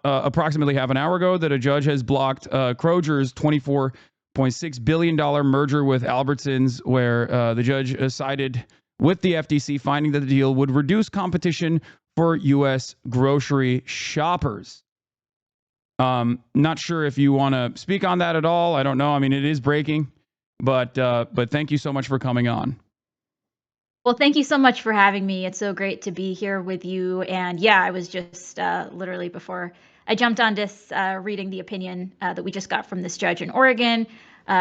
approximately half an hour ago that a judge has blocked Kroger's $24.6 billion merger with Albertsons, where the judge sided with the FTC, finding that the deal would reduce competition for U.S. grocery shoppers. Not sure if you want to speak on that at all. I don't know. I mean, it is breaking, but thank you so much for coming on. Well, thank you so much for having me. It's so great to be here with you. And yeah, I was just literally before I jumped on this reading the opinion that we just got from this judge in Oregon.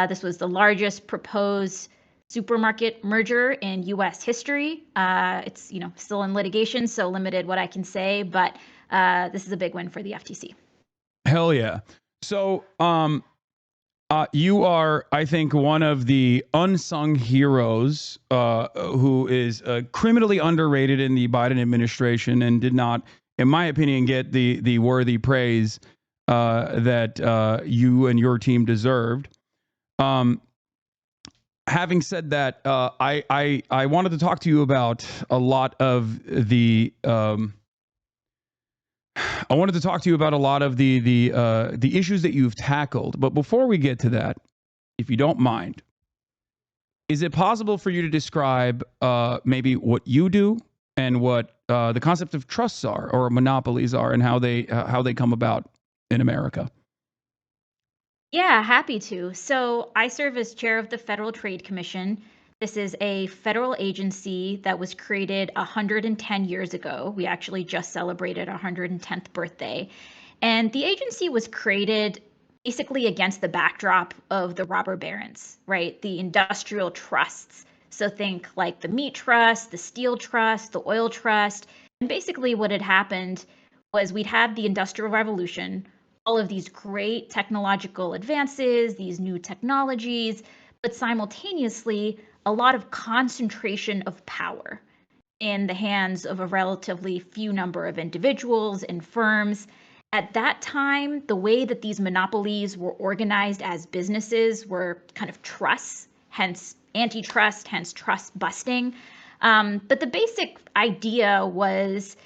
This was the largest proposed supermarket merger in U.S. history. It's still in litigation, so limited what I can say, but this is a big win for the FTC. Hell yeah. So you are, I think, one of the unsung heroes who is criminally underrated in the Biden administration and did not, in my opinion, get the worthy praise that you and your team deserved. Having said that, I wanted to talk to you about a lot of the the issues that you've tackled. But before we get to that, if you don't mind, is it possible for you to describe maybe what you do and what the concept of trusts are or monopolies are and how they come about in America? Yeah, happy to. So I serve as chair of the Federal Trade Commission. This is a federal agency that was created 110 years ago. We actually just celebrated our 110th birthday. And the agency was created basically against the backdrop of the robber barons, right? The industrial trusts. So think like the meat trust, the steel trust, the oil trust. And basically what had happened was we'd had the Industrial Revolution, all of these great technological advances, these new technologies, but simultaneously a lot of concentration of power in the hands of a relatively few number of individuals and firms. At that time, the way that these monopolies were organized as businesses were kind of trusts, hence antitrust, hence trust busting. But the basic idea was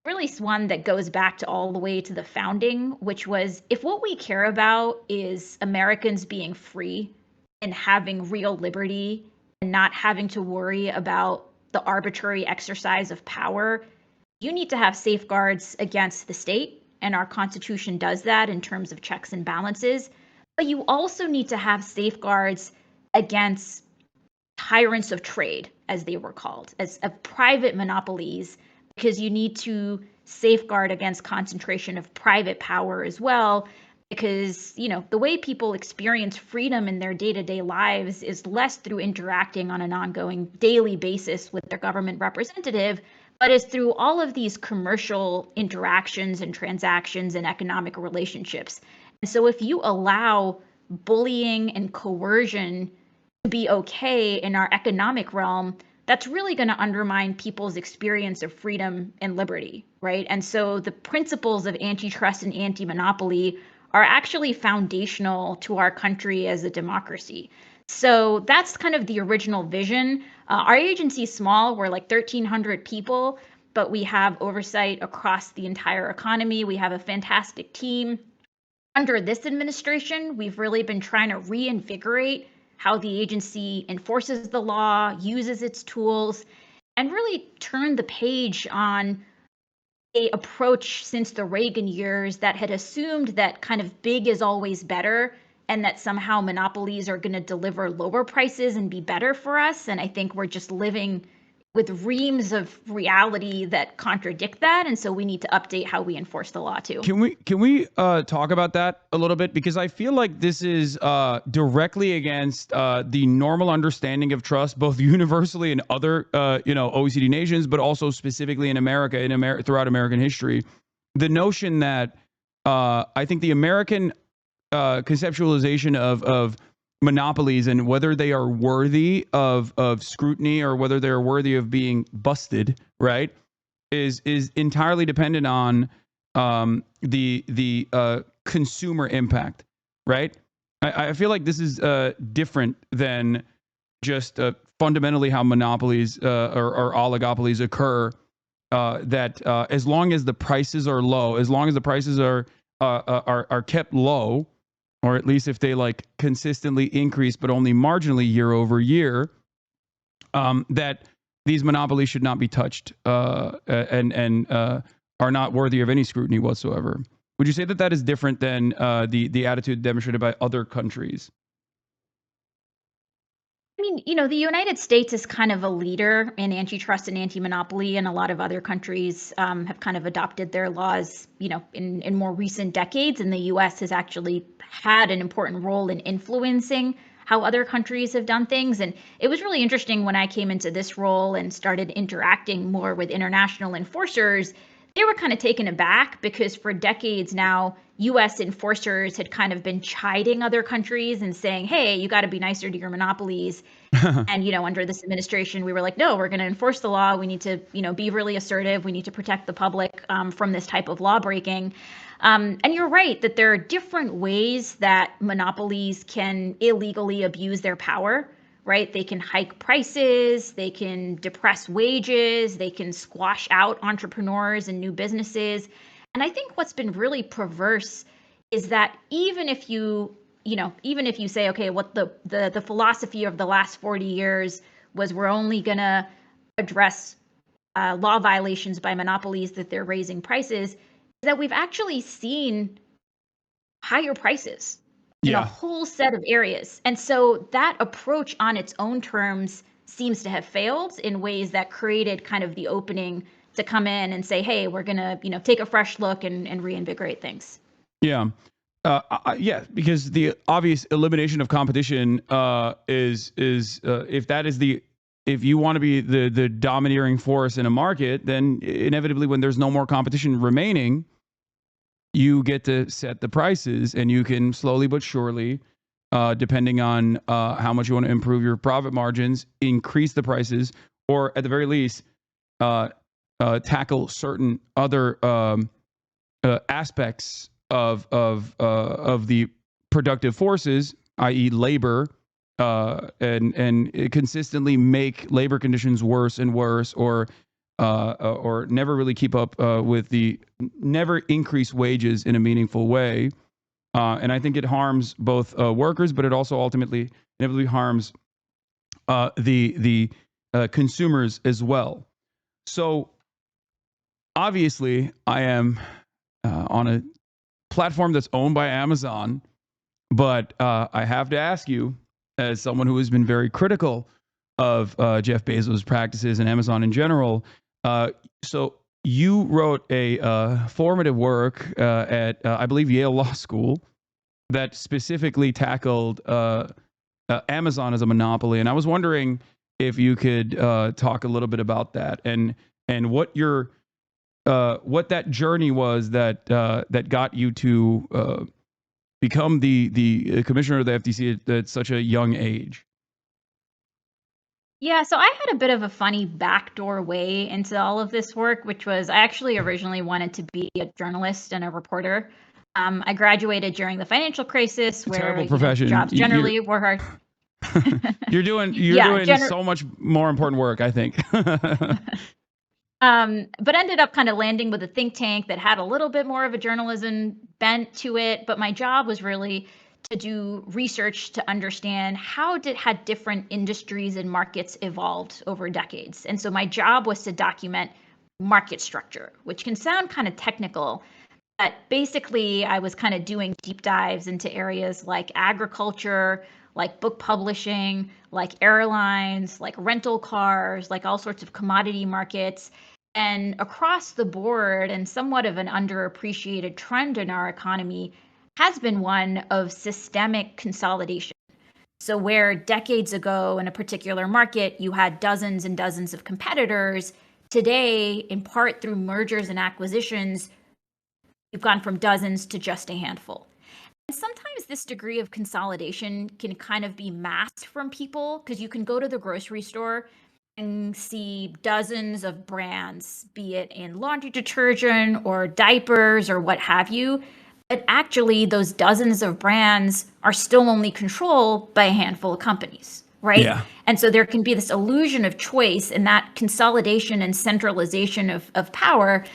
really one that goes back to all the way to the founding, which was if what we care about is Americans being free and having real liberty and not having to worry about the arbitrary exercise of power, you need to have safeguards against the state. And our Constitution does that in terms of checks and balances. But you also need to have safeguards against tyrants of trade, as they were called, as of private monopolies, because you need to safeguard against concentration of private power as well. Because, the way people experience freedom in their day-to-day lives is less through interacting on an ongoing daily basis with their government representative, but is through all of these commercial interactions and transactions and economic relationships. And so if you allow bullying and coercion to be okay in our economic realm, that's really going to undermine people's experience of freedom and liberty, right? And so the principles of antitrust and anti-monopoly are actually foundational to our country as a democracy. So that's kind of the original vision. Our agency is small. We're like 1,300 people, but we have oversight across the entire economy. We have a fantastic team. Under this administration, we've really been trying to reinvigorate how the agency enforces the law, uses its tools, and really turn the page on a approach since the Reagan years that had assumed that kind of big is always better and that somehow monopolies are going to deliver lower prices and be better for us. And I think we're just living with reams of reality that contradict that. And so we need to update how we enforce the law too. Can we talk about that a little bit? Because I feel like this is directly against the normal understanding of trust, both universally in other OECD nations, but also specifically in America, throughout American history. The notion that I think the American conceptualization of monopolies and whether they are worthy of scrutiny or whether they're worthy of being busted, right, is entirely dependent on the consumer impact, right? I feel like this is different than just fundamentally how monopolies or oligopolies occur. That as long as the prices are low, as long as the prices are are kept low, or at least if they like consistently increase but only marginally year over year, that these monopolies should not be touched, and are not worthy of any scrutiny whatsoever. Would you say that that is different than the attitude demonstrated by other countries? I mean, the United States is kind of a leader in antitrust and anti-monopoly, and a lot of other countries have kind of adopted their laws, in more recent decades. And the U.S. has actually had an important role in influencing how other countries have done things. And it was really interesting when I came into this role and started interacting more with international enforcers. They were kind of taken aback because for decades now, US enforcers had kind of been chiding other countries and saying, hey, you got to be nicer to your monopolies. And, under this administration, we were like, no, we're going to enforce the law. We need to, be really assertive. We need to protect the public from this type of law breaking. And you're right that there are different ways that monopolies can illegally abuse their power, right? They can hike prices, they can depress wages, they can squash out entrepreneurs and new businesses. And I think what's been really perverse is that even if you say, okay, what the philosophy of the last 40 years was we're only going to address law violations by monopolies that they're raising prices, that we've actually seen higher prices in a Yeah. whole set of areas. And so that approach on its own terms seems to have failed in ways that created kind of the opening to come in and say, hey, we're going to, take a fresh look and reinvigorate things. Yeah. Yeah, because the obvious elimination of competition is if that is the if you want to be the domineering force in a market, then inevitably when there's no more competition remaining, you get to set the prices, and you can slowly but surely, depending on how much you want to improve your profit margins, increase the prices, or at the very least, uh, tackle certain other aspects of the productive forces, i.e., labor, and consistently make labor conditions worse and worse, or never really keep up with the never increase wages in a meaningful way. And I think it harms both workers, but it also ultimately inevitably harms the consumers as well. So obviously, I am on a platform that's owned by Amazon, but I have to ask you, as someone who has been very critical of Jeff Bezos' practices and Amazon in general, so you wrote a formative work at, I believe, Yale Law School that specifically tackled Amazon as a monopoly, and I was wondering if you could talk a little bit about that and what that journey was that got you to become the commissioner of the FTC at such a young age. Yeah, so I had a bit of a funny backdoor way into all of this work, which was I actually originally wanted to be a journalist and a reporter. I graduated during the financial crisis A where, terrible profession. jobs generally were hard. You're Yeah, doing so much more important work, I think. but ended up kind of landing with a think tank that had a little bit more of a journalism bent to it. But my job was really to do research to understand had different industries and markets evolved over decades. And so my job was to document market structure, which can sound kind of technical. But basically, I was kind of doing deep dives into areas like agriculture, like book publishing, like airlines, like rental cars, like all sorts of commodity markets. And across the board, and somewhat of an underappreciated trend in our economy, has been one of systemic consolidation. So, where decades ago in a particular market you had dozens and dozens of competitors, today, in part through mergers and acquisitions, you've gone from dozens to just a handful. And sometimes this degree of consolidation can kind of be masked from people because you can go to the grocery store and see dozens of brands, be it in laundry detergent or diapers or what have you. But actually, those dozens of brands are still only controlled by a handful of companies, right? Yeah. And so there can be this illusion of choice, and that consolidation and centralization of power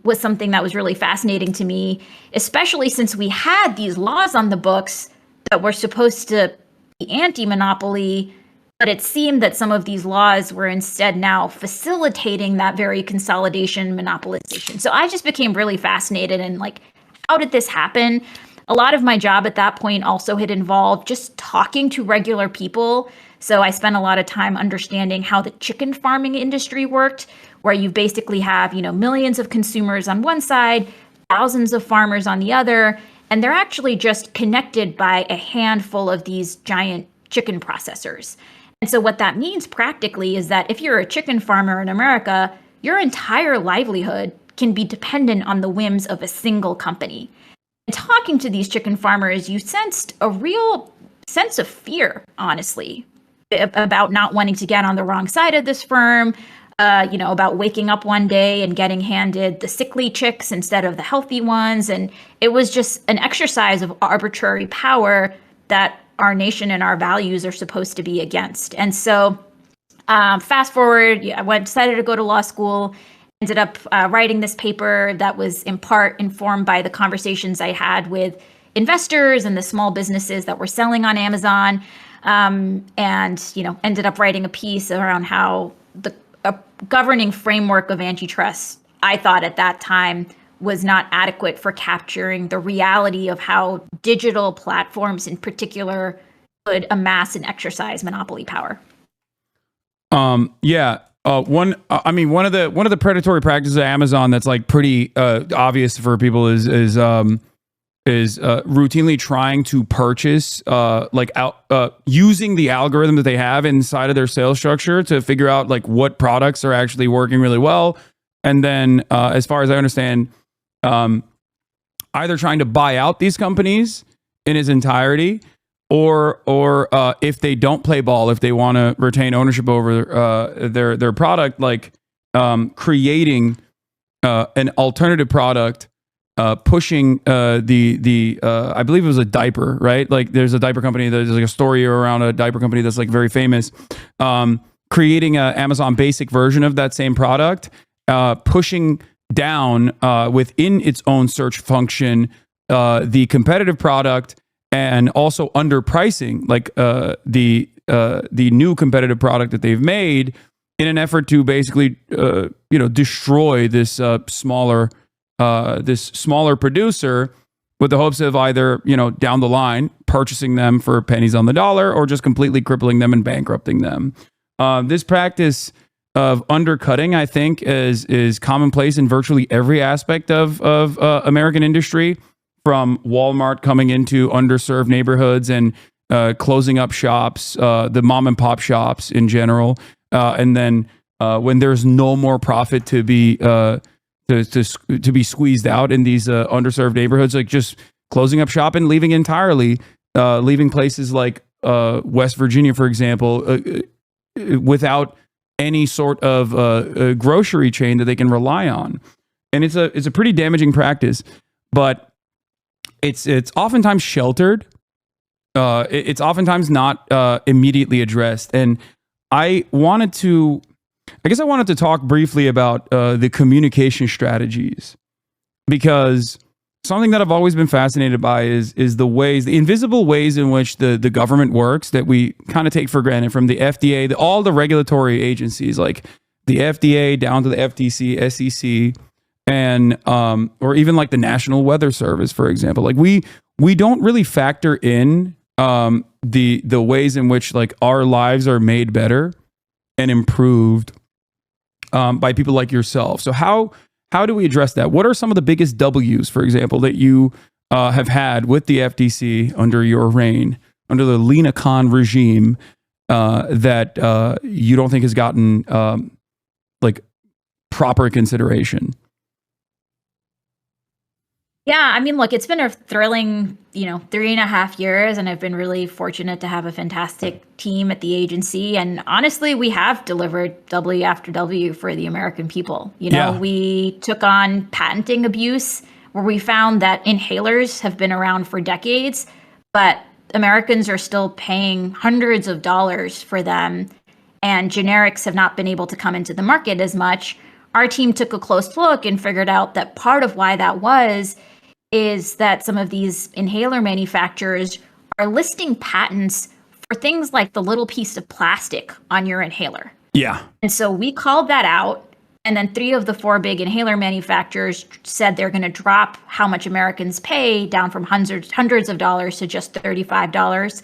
was something that was really fascinating to me, especially since we had these laws on the books that were supposed to be anti-monopoly, but it seemed that some of these laws were instead now facilitating that very consolidation, monopolization. So I just became really fascinated in like, how did this happen? A lot of my job at that point also had involved just talking to regular people. So I spent a lot of time understanding how the chicken farming industry worked, where you basically have, millions of consumers on one side, thousands of farmers on the other, and they're actually just connected by a handful of these giant chicken processors. And so what that means practically is that if you're a chicken farmer in America, your entire livelihood can be dependent on the whims of a single company. And talking to these chicken farmers, you sensed a real sense of fear, honestly, about not wanting to get on the wrong side of this firm, about waking up one day and getting handed the sickly chicks instead of the healthy ones. And it was just an exercise of arbitrary power that our nation and our values are supposed to be against. And so fast forward, I decided to go to law school, ended up writing this paper that was in part informed by the conversations I had with investors and the small businesses that were selling on Amazon. And ended up writing a piece around how the governing framework of antitrust, I thought at that time, was not adequate for capturing the reality of how digital platforms in particular could amass and exercise monopoly power. One of the predatory practices of Amazon that's like pretty obvious for people is routinely trying to purchase using the algorithm that they have inside of their sales structure to figure out like what products are actually working really well, and then as far as I understand, either trying to buy out these companies in its entirety, or if they don't play ball, if they want to retain ownership over their product, like creating an alternative product. Pushing I believe it was a diaper, right? Like there's a diaper company, there's like a story around a diaper company that's like very famous, creating a Amazon basic version of that same product, pushing down within its own search function the competitive product, and also underpricing like the new competitive product that they've made in an effort to basically destroy this smaller producer, with the hopes of either, down the line purchasing them for pennies on the dollar, or just completely crippling them and bankrupting them. This practice of undercutting, I think, is commonplace in virtually every aspect of American industry, from Walmart coming into underserved neighborhoods and closing up shops, the mom and pop shops in general, and then when there's no more profit to be to be squeezed out in these underserved neighborhoods, like just closing up shop and leaving entirely, leaving places like West Virginia, for example, without any sort of a grocery chain that they can rely on. And it's a pretty damaging practice, but it's oftentimes sheltered. It's oftentimes not immediately addressed. And I wanted to talk briefly about the communication strategies, because something that I've always been fascinated by is the invisible ways in which the government works that we kind of take for granted, from the FDA, all the regulatory agencies like the FDA down to the FTC, SEC, and or even like the National Weather Service, for example. Like we don't really factor in the ways in which like our lives are made better and improved by people like yourself. So how do we address that? What are some of the biggest W's, for example, that you have had with the FTC under your reign, under the Lina regime, that you don't think has gotten like proper consideration? Yeah, I mean, look, it's been a thrilling, 3.5 years, and I've been really fortunate to have a fantastic team at the agency. And honestly, we have delivered W after W for the American people. We took on patenting abuse, where we found that inhalers have been around for decades, but Americans are still paying hundreds of dollars for them, and generics have not been able to come into the market as much. our team took a close look and figured out that part of why that was is that some of these inhaler manufacturers are listing patents for things like the little piece of plastic on your inhaler. Yeah. And so we called that out. And then 3 of the 4 big inhaler manufacturers said they're going to drop how much Americans pay down from hundreds of dollars to just $35.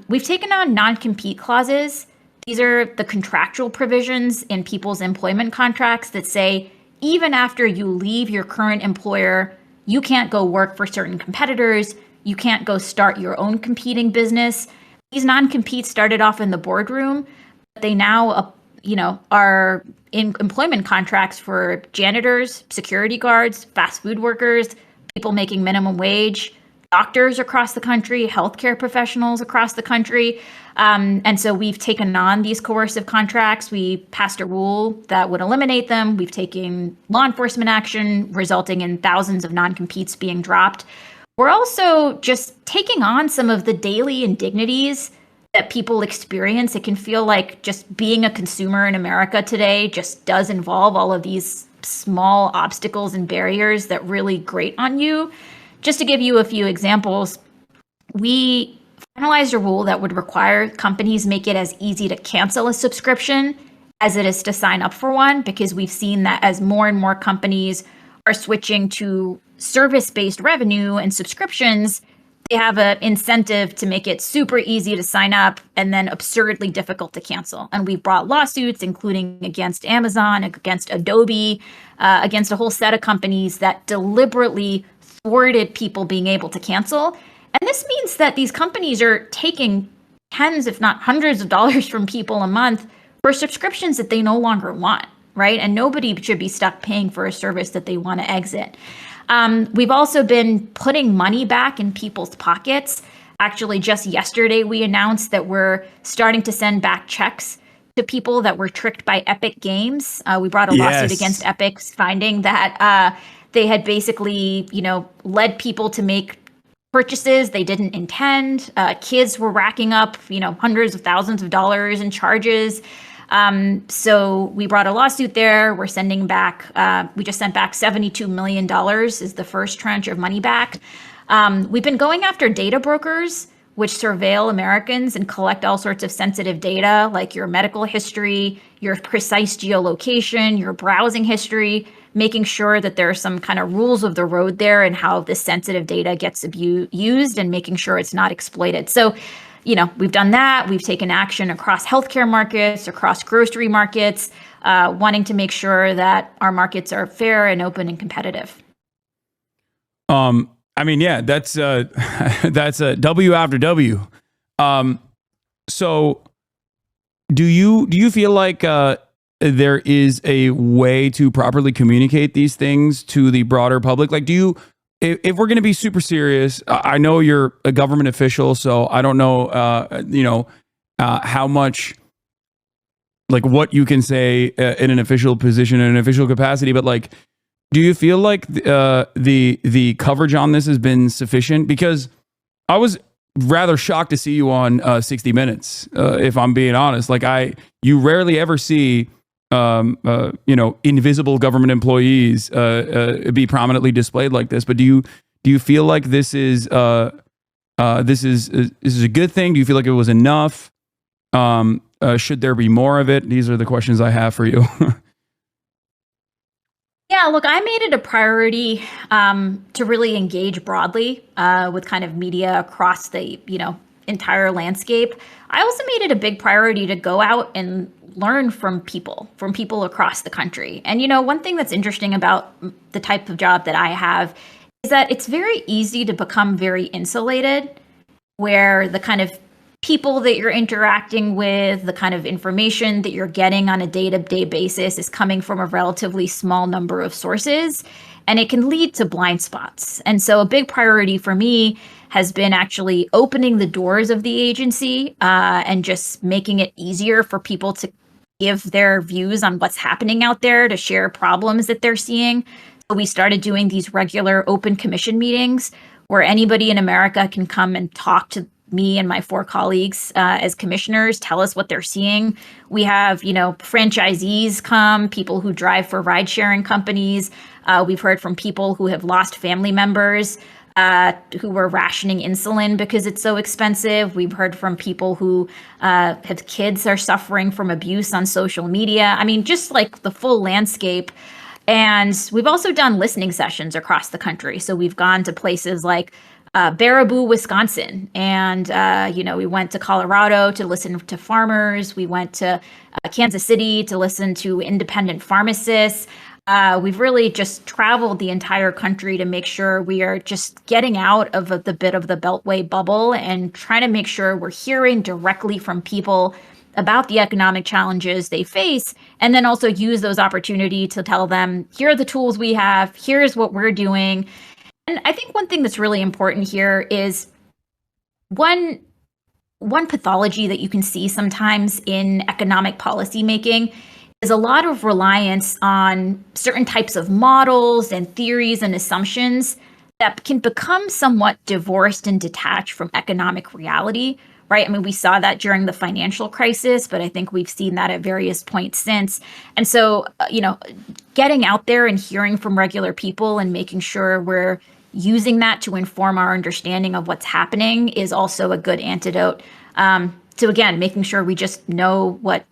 We've taken on non-compete clauses. These are the contractual provisions in people's employment contracts that say, even after you leave your current employer, you can't go work for certain competitors. You can't go start your own competing business. These non-competes started off in the boardroom, but they now, are in employment contracts for janitors, security guards, fast food workers, people making minimum wage, doctors across the country, healthcare professionals across the country. And so we've taken on these coercive contracts. We passed a rule that would eliminate them. We've taken law enforcement action, resulting in thousands of non-competes being dropped. We're also just taking on some of the daily indignities that people experience. It can feel like just being a consumer in America today just does involve all of these small obstacles and barriers that really grate on you. Just to give you a few examples, we finalized a rule that would require companies make it as easy to cancel a subscription as it is to sign up for one, because we've seen that as more and more companies are switching to service-based revenue and subscriptions, they have an incentive to make it super easy to sign up and then absurdly difficult to cancel. And we brought lawsuits, including against Amazon, against Adobe, against a whole set of companies that deliberately thwarted people being able to cancel. And this means that these companies are taking tens, if not hundreds of dollars from people a month for subscriptions that they no longer want, right? And nobody should be stuck paying for a service that they want to exit. We've also been putting money back in people's pockets. Actually, just yesterday, we announced that we're starting to send back checks to people that were tricked by Epic Games. We brought a lawsuit against Epic, finding that they had basically, led people to make purchases they didn't intend. Kids were racking up, hundreds of thousands of dollars in charges. So we brought a lawsuit there. We're sending back, we just sent back $72 million is the first tranche of money back. We've been going after data brokers, which surveil Americans and collect all sorts of sensitive data, like your medical history, your precise geolocation, your browsing history, making sure that there are some kind of rules of the road there and how this sensitive data gets used, and making sure it's not exploited. So, we've done that. We've taken action across healthcare markets, across grocery markets, wanting to make sure that our markets are fair and open and competitive. That's a W after W. So do you feel like there is a way to properly communicate these things to the broader public? Like, if we're going to be super serious, I know you're a government official, so I don't know, how much, like, what you can say in an official position, in an official capacity, but like, do you feel like the coverage on this has been sufficient? Because I was rather shocked to see you on 60 Minutes, if I'm being honest. Like, you rarely ever see invisible government employees be prominently displayed like this. But do you feel like this is a good thing? Do you feel like it was enough? Should there be more of it? These are the questions I have for you. Yeah, look, I made it a priority to really engage broadly with kind of media across the entire landscape. I also made it a big priority to go out and learn from people across the country. And one thing that's interesting about the type of job that I have is that it's very easy to become very insulated, where the kind of people that you're interacting with, the kind of information that you're getting on a day-to-day basis is coming from a relatively small number of sources, and it can lead to blind spots. And so a big priority for me has been actually opening the doors of the agency and just making it easier for people to give their views on what's happening out there, to share problems that they're seeing. So we started doing these regular open commission meetings where anybody in America can come and talk to me and my 4 colleagues as commissioners, tell us what they're seeing. We have, franchisees come, people who drive for ride sharing companies. We've heard from people who have lost family members who were rationing insulin because it's so expensive. We've heard from people who have kids are suffering from abuse on social media. I mean, just like the full landscape. And we've also done listening sessions across the country. So we've gone to places like Baraboo, Wisconsin. And, we went to Colorado to listen to farmers. We went to Kansas City to listen to independent pharmacists. We've really just traveled the entire country to make sure we are just getting out of the bit of the Beltway bubble and trying to make sure we're hearing directly from people about the economic challenges they face, and then also use those opportunities to tell them, here are the tools we have, here's what we're doing. And I think one thing that's really important here is one pathology that you can see sometimes in economic policy making is a lot of reliance on certain types of models and theories and assumptions that can become somewhat divorced and detached from economic reality, right? I mean, we saw that during the financial crisis, but I think we've seen that at various points since. And so, getting out there and hearing from regular people and making sure we're using that to inform our understanding of what's happening is also a good antidote to, again, making sure we just know what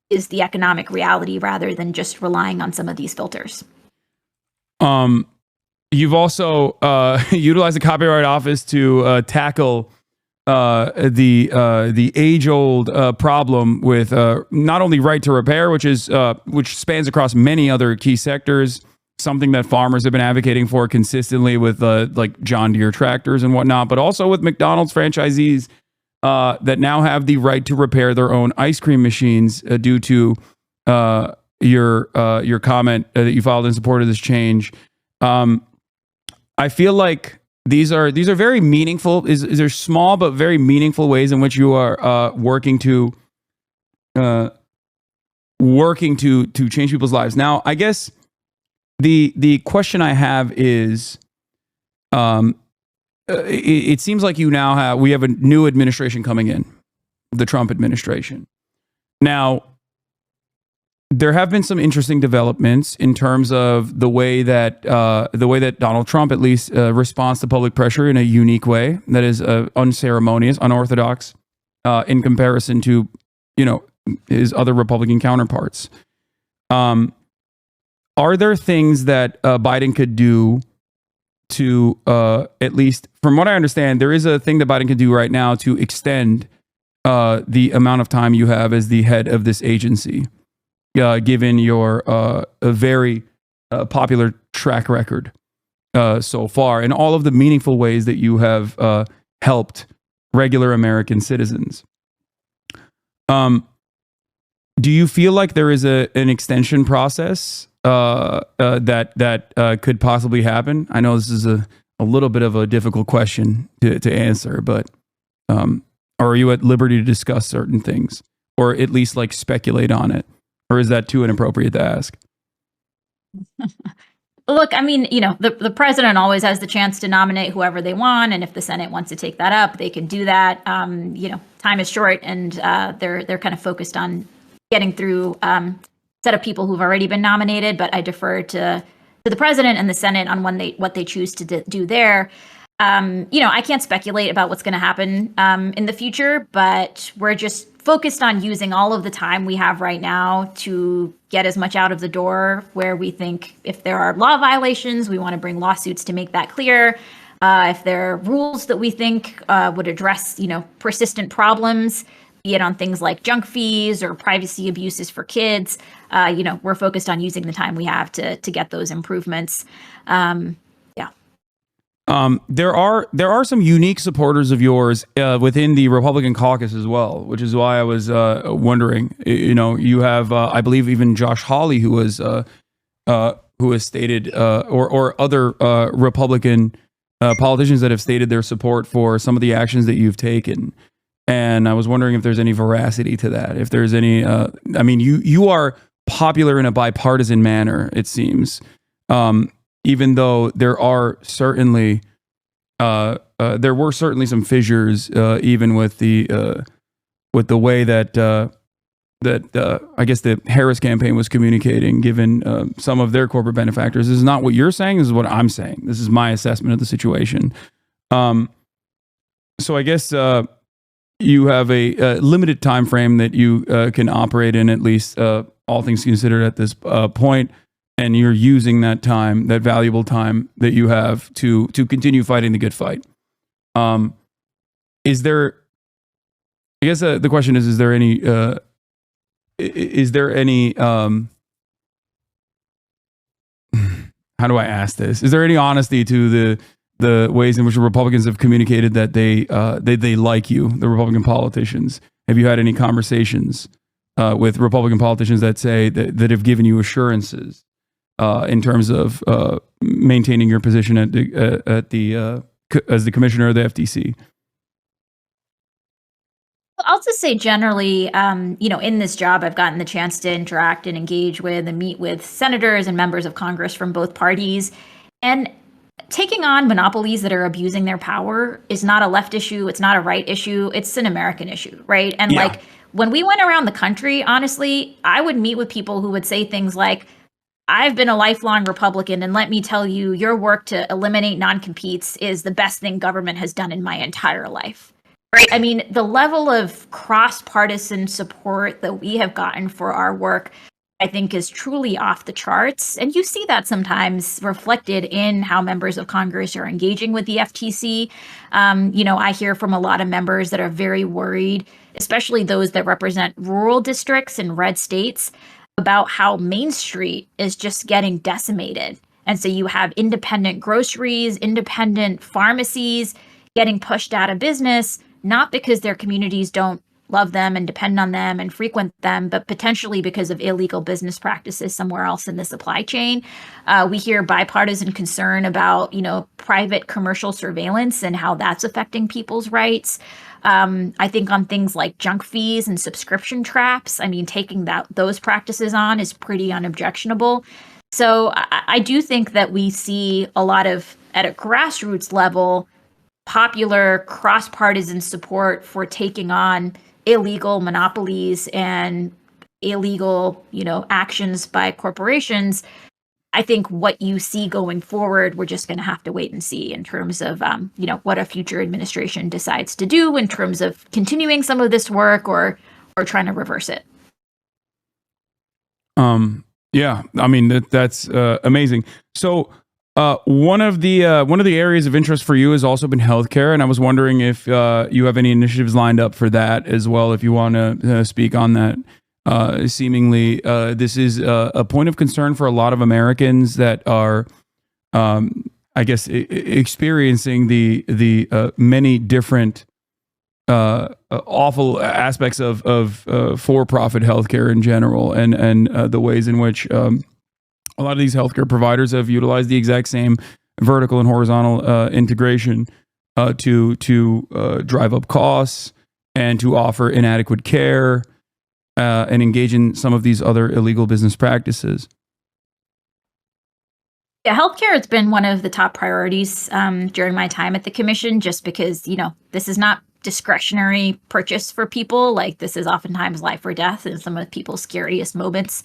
is the economic reality rather than just relying on some of these filters. You've also utilized the Copyright Office to tackle the age-old problem with not only right to repair, which spans across many other key sectors, something that farmers have been advocating for consistently with like John Deere tractors and whatnot, but also with McDonald's franchisees that now have the right to repair their own ice cream machines due to your comment that you filed in support of this change. I feel like these are very meaningful. They're small but very meaningful ways in which you are working to change people's lives. Now, I guess the question I have is, it seems like we have a new administration coming in, the Trump administration. Now, there have been some interesting developments in terms of the way that Donald Trump at least responds to public pressure in a unique way that is unceremonious, unorthodox, in comparison to his other Republican counterparts. Are there things that Biden could do to, at least from what I understand, there is a thing that Biden can do right now to extend the amount of time you have as the head of this agency, given your a very popular track record so far and all of the meaningful ways that you have helped regular American citizens. Do you feel like there is an extension process that could possibly happen? I know this is a little bit of a difficult question to answer, but are you at liberty to discuss certain things or at least like speculate on it? Or is that too inappropriate to ask? Look, I mean, the president always has the chance to nominate whoever they want. And if the Senate wants to take that up, they can do that. Time is short and they're kind of focused on getting through set of people who've already been nominated, but I defer to the president and the Senate on what they choose to do there. I can't speculate about what's going to happen in the future, but we're just focused on using all of the time we have right now to get as much out of the door where we think if there are law violations, we want to bring lawsuits to make that clear. If there are rules that we think would address, persistent problems, be it on things like junk fees or privacy abuses for kids, we're focused on using the time we have to get those improvements. There are some unique supporters of yours within the Republican caucus as well, which is why I was wondering. You have, I believe, even Josh Hawley, who has stated, or other Republican politicians that have stated their support for some of the actions that you've taken. And I was wondering if there's any veracity to that. If there's any, you are popular in a bipartisan manner, it seems. Even though there are certainly there were certainly some fissures, even with the way that I guess the Harris campaign was communicating, given some of their corporate benefactors. This is not what you're saying. This is what I'm saying. This is my assessment of the situation. So I guess you have a limited time frame that you can operate in, at least all things considered at this point, and you're using that time, that valuable time that you have, to continue fighting the good fight. Is there? I guess the question is there any? Is there any? How do I ask this? Is there any honesty to the ways in which the Republicans have communicated that they like you, the Republican politicians? Have you had any conversations with Republican politicians that say that have given you assurances in terms of maintaining your position at the as the commissioner of the FTC? I'll just say generally, in this job, I've gotten the chance to interact and engage with and meet with senators and members of Congress from both parties. And taking on monopolies that are abusing their power is not a left issue. It's not a right issue. It's an American issue, right? And when we went around the country, honestly, I would meet with people who would say things like, I've been a lifelong Republican, and let me tell you, your work to eliminate non-competes is the best thing government has done in my entire life. Right. I mean, the level of cross-partisan support that we have gotten for our work, I think, is truly off the charts. And you see that sometimes reflected in how members of Congress are engaging with the FTC. I hear from a lot of members that are very worried, especially those that represent rural districts in red states, about how Main Street is just getting decimated. And so you have independent groceries, independent pharmacies getting pushed out of business, not because their communities don't love them and depend on them and frequent them, but potentially because of illegal business practices somewhere else in the supply chain. We hear bipartisan concern about, private commercial surveillance and how that's affecting people's rights. I think on things like junk fees and subscription traps, taking those practices on is pretty unobjectionable. So I do think that we see a lot of, at a grassroots level, popular cross-partisan support for taking on illegal monopolies and illegal, actions by corporations. I think what you see going forward, we're just going to have to wait and see in terms of, what a future administration decides to do in terms of continuing some of this work or trying to reverse it. Yeah, that's amazing. So one of the areas of interest for you has also been healthcare, and I was wondering if you have any initiatives lined up for that as well. If you want to speak on that, seemingly this is a point of concern for a lot of Americans that are, I guess, experiencing the many different awful aspects of for-profit healthcare in general, and the ways in which a lot of these healthcare providers have utilized the exact same vertical and horizontal integration to drive up costs and to offer inadequate care and engage in some of these other illegal business practices. Yeah, healthcare has been one of the top priorities during my time at the commission, just because, this is not discretionary purchase for people. Like, this is oftentimes life or death in some of people's scariest moments.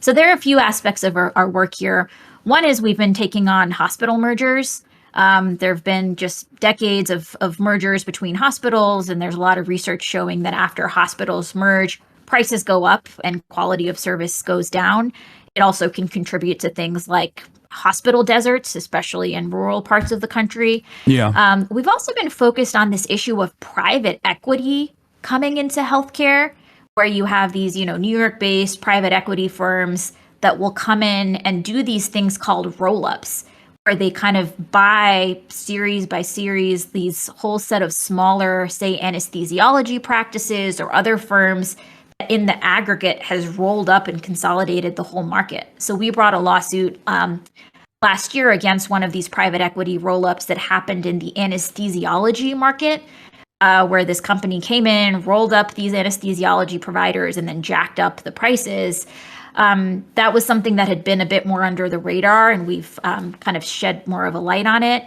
So there are a few aspects of our work here. One is we've been taking on hospital mergers. There have been just decades of mergers between hospitals, and there's a lot of research showing that after hospitals merge, prices go up and quality of service goes down. It also can contribute to things like hospital deserts, especially in rural parts of the country. Yeah. We've also been focused on this issue of private equity coming into healthcare, where you have these, New York-based private equity firms that will come in and do these things called roll-ups, where they kind of buy series by series these whole set of smaller, say, anesthesiology practices or other firms that in the aggregate has rolled up and consolidated the whole market. So we brought a lawsuit last year against one of these private equity roll-ups that happened in the anesthesiology market, where this company came in, rolled up these anesthesiology providers, and then jacked up the prices. That was something that had been a bit more under the radar, and we've kind of shed more of a light on it.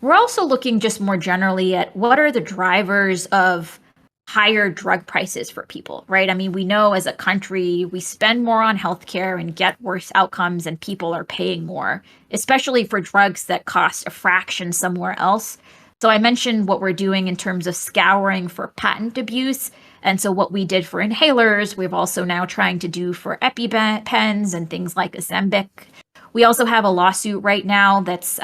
we're also looking just more generally at what are the drivers of higher drug prices for people, right? I mean, we know as a country, we spend more on healthcare and get worse outcomes, and people are paying more, especially for drugs that cost a fraction somewhere else. So I mentioned what we're doing in terms of scouring for patent abuse. And so what we did for inhalers, we've also now trying to do for EpiPens and things like Ozempic. We also have a lawsuit right now that's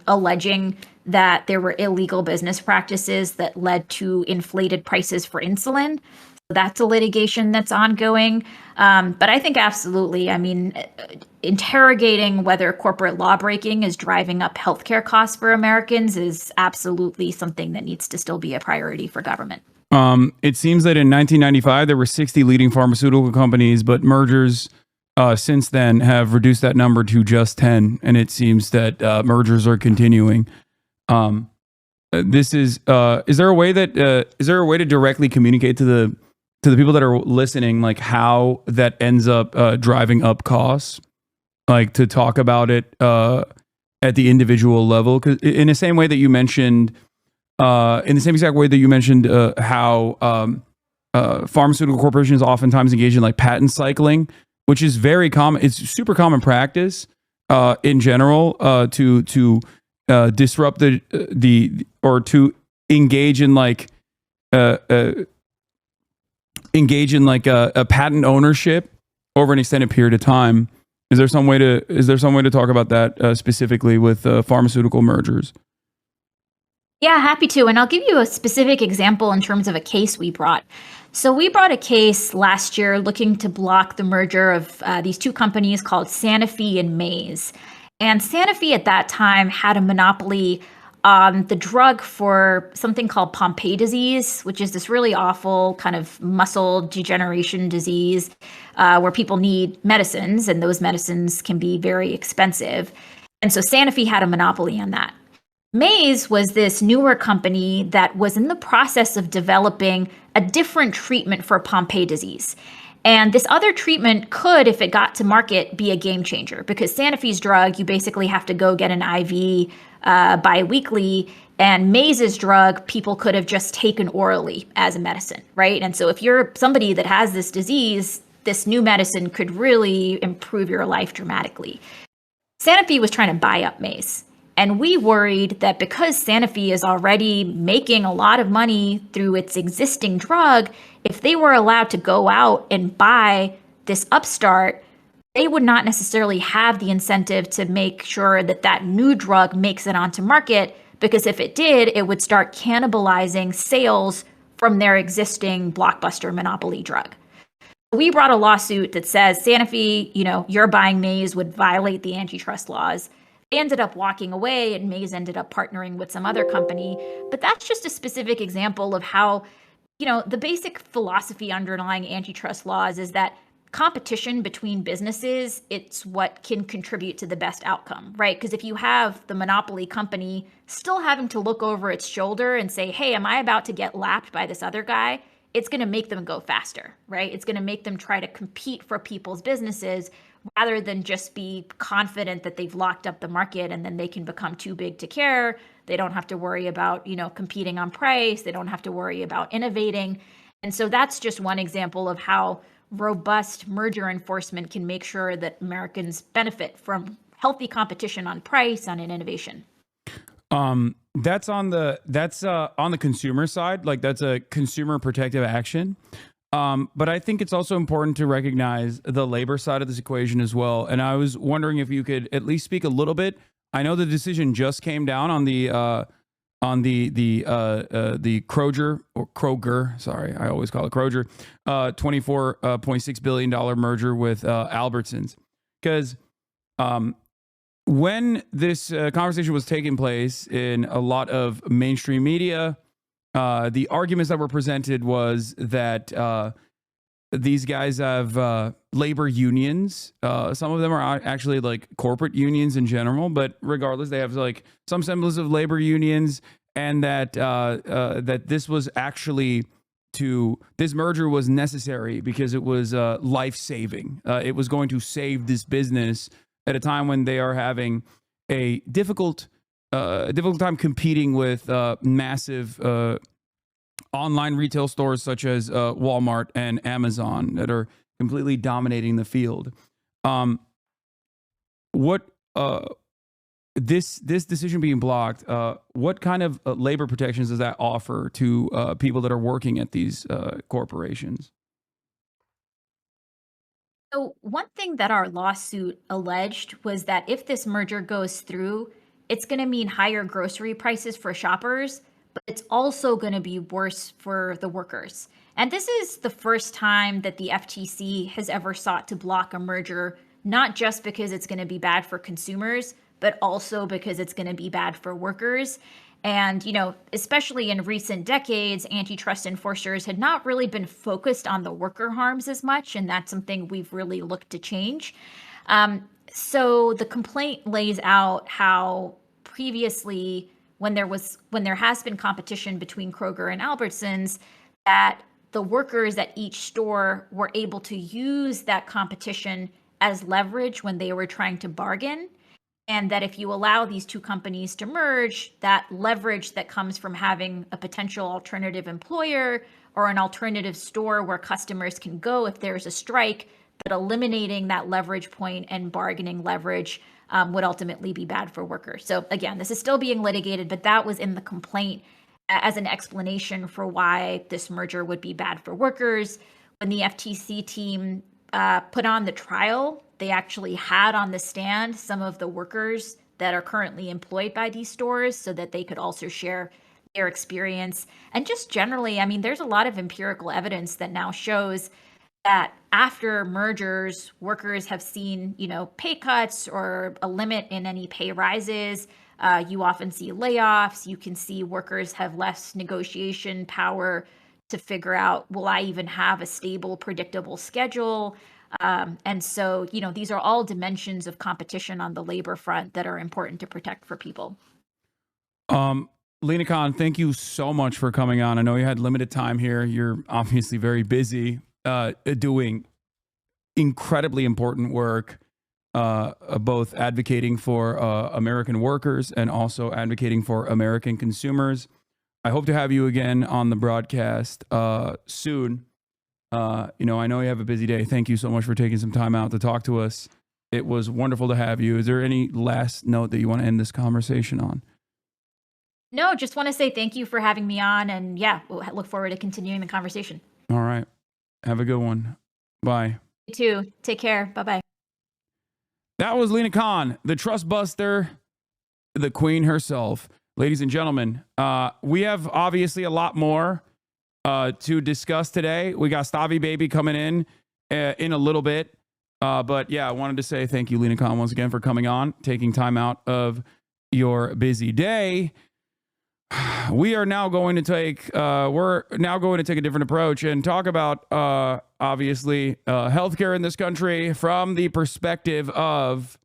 alleging that there were illegal business practices that led to inflated prices for insulin. So that's a litigation that's ongoing. But I think absolutely, I mean, interrogating whether corporate law breaking is driving up healthcare costs for Americans is absolutely something that needs to still be a priority for government. It seems that in 1995 there were 60 leading pharmaceutical companies, but mergers since then have reduced that number to just 10, and it seems that mergers are continuing. This is there a way that is there a way to directly communicate to the people that are listening, like how that ends up driving up costs, like to talk about it at the individual level? Because in the same way that you mentioned, in the same exact way that you mentioned how pharmaceutical corporations oftentimes engage in like patent cycling, which is very common. It's super common practice in general to disrupt the or to engage in like a patent ownership over an extended period of time. Is there some way to talk about that specifically with pharmaceutical mergers? Yeah, happy to. And I'll give you a specific example in terms of a case we brought. So we brought a case last year looking to block the merger of these two companies called Sanofi and Maze. And Sanofi at that time had a monopoly on the drug for something called Pompe disease, which is this really awful kind of muscle degeneration disease where people need medicines, and those medicines can be very expensive. And so Sanofi had a monopoly on that. Maze was this newer company that was in the process of developing a different treatment for Pompe disease. And this other treatment could, if it got to market, be a game changer, because Sanofi's drug, you basically have to go get an IV biweekly, and Maze's drug, people could have just taken orally as a medicine, right? And so if you're somebody that has this disease, this new medicine could really improve your life dramatically. Sanofi was trying to buy up Maze. And we worried that because Sanofi is already making a lot of money through its existing drug, if they were allowed to go out and buy this upstart, they would not necessarily have the incentive to make sure that that new drug makes it onto market, because if it did, it would start cannibalizing sales from their existing blockbuster monopoly drug. We brought a lawsuit that says Sanofi, you're buying Maze would violate the antitrust laws. They ended up walking away, and Maze ended up partnering with some other company. But that's just a specific example of how, the basic philosophy underlying antitrust laws is that competition between businesses, it's what can contribute to the best outcome, right? Because if you have the monopoly company still having to look over its shoulder and say, hey, am I about to get lapped by this other guy? It's going to make them go faster, right? It's going to make them try to compete for people's businesses rather than just be confident that they've locked up the market and then they can become too big to care. They don't have to worry about, competing on price. They don't have to worry about innovating. And so that's just one example of how robust merger enforcement can make sure that Americans benefit from healthy competition on price, on innovation. That's on the consumer side, like that's a consumer protective action. But I think it's also important to recognize the labor side of this equation as well. And I was wondering if you could at least speak a little bit. I know the decision just came down on the Kroger. Sorry, I always call it Kroger. $24.6 billion merger with Albertsons. Because when this conversation was taking place in a lot of mainstream media, the arguments that were presented was that these guys have labor unions. Some of them are actually like corporate unions in general, but regardless, they have like some semblance of labor unions, and that that this was actually this merger was necessary because it was life saving. It was going to save this business at a time when they are having a difficult a difficult time competing with massive online retail stores such as Walmart and Amazon that are completely dominating the field. Um, what this decision being blocked, what kind of labor protections does that offer to people that are working at these corporations? So, one thing that our lawsuit alleged was that if this merger goes through, it's going to mean higher grocery prices for shoppers, but it's also going to be worse for the workers. And this is the first time that the FTC has ever sought to block a merger, not just because it's going to be bad for consumers, but also because it's going to be bad for workers. And, especially in recent decades, antitrust enforcers had not really been focused on the worker harms as much. And that's something we've really looked to change. So the complaint lays out how previously, when there has been competition between Kroger and Albertsons, that the workers at each store were able to use that competition as leverage when they were trying to bargain, and that if you allow these two companies to merge, that leverage that comes from having a potential alternative employer or an alternative store where customers can go if there's a strike, but eliminating that leverage point and bargaining leverage would ultimately be bad for workers. So again, this is still being litigated, but that was in the complaint as an explanation for why this merger would be bad for workers. When the FTC team put on the trial, they actually had on the stand some of the workers that are currently employed by these stores so that they could also share their experience. And just generally, I mean, there's a lot of empirical evidence that now shows that after mergers, workers have seen, pay cuts or a limit in any pay rises. You often see layoffs. You can see workers have less negotiation power to figure out, will I even have a stable, predictable schedule? And so, these are all dimensions of competition on the labor front that are important to protect for people. Lina Khan, thank you so much for coming on. I know you had limited time here. You're obviously very busy doing incredibly important work, both advocating for American workers and also advocating for American consumers. I hope to have you again on the broadcast soon. I know you have a busy day. Thank you so much for taking some time out to talk to us. It was wonderful to have you. Is there any last note that you want to end this conversation on? No, just want to say thank you for having me on. And yeah, we'll look forward to continuing the conversation. All right. Have a good one. Bye. You too. Take care. Bye-bye. That was Lina Khan, the trust buster, the queen herself. Ladies and gentlemen, we have obviously a lot more to discuss today. We got Stavi Baby coming in a little bit. But yeah, I wanted to say thank you, Lina Khan, once again for coming on, taking time out of your busy day. We are now going to take a different approach and talk about obviously healthcare in this country from the perspective of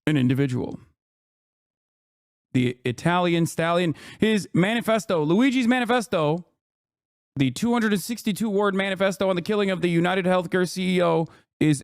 an individual. The Italian stallion, his manifesto, Luigi's manifesto, the 262 word manifesto on the killing of the United Healthcare CEO is